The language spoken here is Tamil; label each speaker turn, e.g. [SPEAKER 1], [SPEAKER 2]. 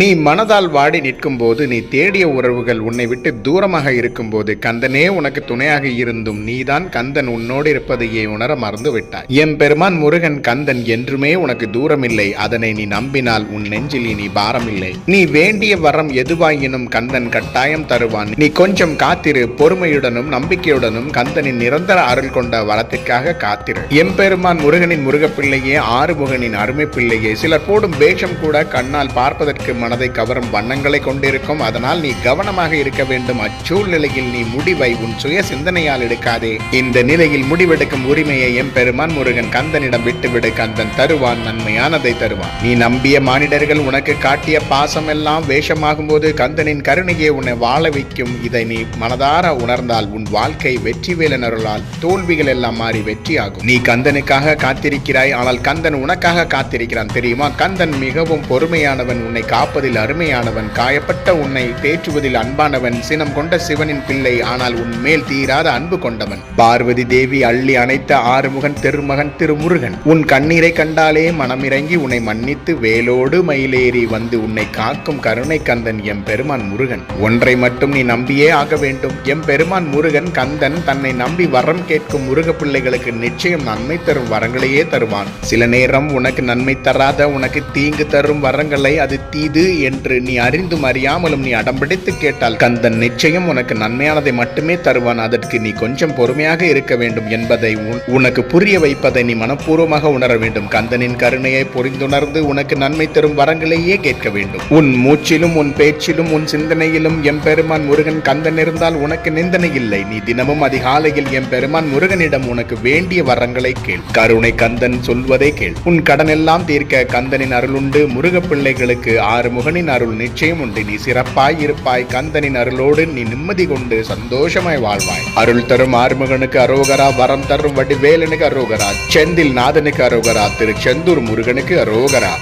[SPEAKER 1] நீ மனதால் வாடி நிற்கும் போது, நீ தேடிய உறவுகள் உன்னை விட்டு தூரமாக இருக்கும் போது, கந்தனே உனக்கு துணையாக இருந்தும் நீதான் கந்தன் உன்னோடு இருப்பதையே உணர மறந்து விட்டாய். எம்பெருமான் முருகன் கந்தன் என்றுமே உனக்கு தூரமில்லை. அதனை நீ நம்பினால் உன் நெஞ்சில் இனி பாரமில்லை. நீ வேண்டிய வரம் எதுவாயினும் கந்தன் கட்டாயம் தருவான். நீ கொஞ்சம் காத்திரு. பொறுமையுடனும் நம்பிக்கையுடனும் கந்தனின் நிரந்தர அருள் கொண்ட வரத்திற்காக காத்திரு. எம்பெருமான் முருகனின் முருகப்பிள்ளையே, ஆறுமுகனின் அருமை பிள்ளையே. சிலர் போடும் வேஷம் கூட கண்ணால் பார்ப்பதற்கு மனதை கவரும் வண்ணங்களை கொண்டிருக்கும். அதனால் நீ கவனமாக இருக்க வேண்டும். அச்சூழ்நிலையில் நீ முடிவை உன் சுய சிந்தனையால் எடுக்காதே. இந்த நிலையில் முடிவெடுக்கும் உரிமையை எம்பெருமான் முருகன் கந்தனிடம் விட்டுவிடு. கந்தன் தருவான், நன்மையானதை தருவான். நீ நம்பிய மானிடர்கள் உனக்கு காட்டிய பாசம் எல்லாம் வேஷமாகும் போது கந்தனின் கருணையே உன்னை வாழ வைக்கும். இதை நீ மனதார உணர்ந்தால் உன் வாழ்க்கை வெற்றி வேலன் அருளால் தோல்விகள் எல்லாம் மாறி வெற்றியாகும். நீ கந்தனுக்காக காத்திருக்கிறாய், ஆனால் கந்தன் உனக்காக காத்திருக்கிறான் தெரியுமா? கந்தன் மிகவும் பொறுமையானவன், உன்னை காப்பதில் அருமையானவன், காயப்பட்ட உன்னை தேற்றுவதில் அன்பானவன், சினம் கொண்ட சிவனின் பிள்ளை, ஆனால் உன் மேல் தீராத அன்பு கொண்டவன். பார்வதி தேவி அள்ளி அணைத்த ஆறுமுகன் திருமகன் திருமுருகன். உன் கண்ணீரை கண்டாலே மனமிறங்கி உன்னை மன்னித்து வேலோடு மயிலேறி வந்து உன்னை காக்கும் கருணை கந்தன் எம்பெருமான் முருகன். ஒன்றை மட்டும் நீ நம்பியே ஆக வேண்டும். எம்பெருமான் முருகன் கந்தன் தன்னை நம்பி வரம் கேட்கும் முருக பிள்ளைகளுக்கு நிச்சயம் நன்மை தரும் வரங்களையே தருவான். சில நேரம் உனக்கு நன்மை தராத, உனக்கு தீங்கு தரும் வரங்களை அது தீது என்று நீ அறிந்தும் அறியாமலும் நீ அடம்பிடித்து கேட்டால் கந்தன் நிச்சயம் உனக்கு நன்மையானதை மட்டுமே தருவான். அதற்கு நீ கொஞ்சம் பொறுமையாக இருக்க வேண்டும் என்பதை உனக்கு புரிய வைப்பதை நீ மனப்பூர்வமாக உணர வேண்டும். கந்தனின் கருணையை புரிந்துணர்ந்து உனக்கு நன்மை தரும் வரங்களையே கேட்க வேண்டும். உன் மூச்சிலும் உன் பேச்சிலும் உன் சிந்தனையிலும் எம்பெருமான் முருகன் கந்தன் இருந்தால் உனக்கு நிந்தனை இல்லை. நீ தினமும் அதிகாலையில் எம்பெருமான் முருகனிடம் உனக்கு வேண்டிய வரங்களை கேள். கருணை கந்தன் சொல்வதை கேள். உன் கடன் எல்லாம் தீர்க்க கந்தனின் அருளுண்டு. முருக பிள்ளைகளுக்கு ஆறுமுகனின் அருள் நிச்சயம் உண்டு. நீ சிறப்பாய் இருப்பாய். கந்தனின் அருளோடு நீ நிம்மதி கொண்டு சந்தோஷமாய் வாழ்வாய். அருள் தரும் ஆறுமுகனுக்கு அரோகரா, வரம் தரும் வடிவேலனுக்கு அரோகரா, செந்தில் நாதனுக்கு அரோகரா, திரு செந்தூர் முருகனுக்கு அரோகரா.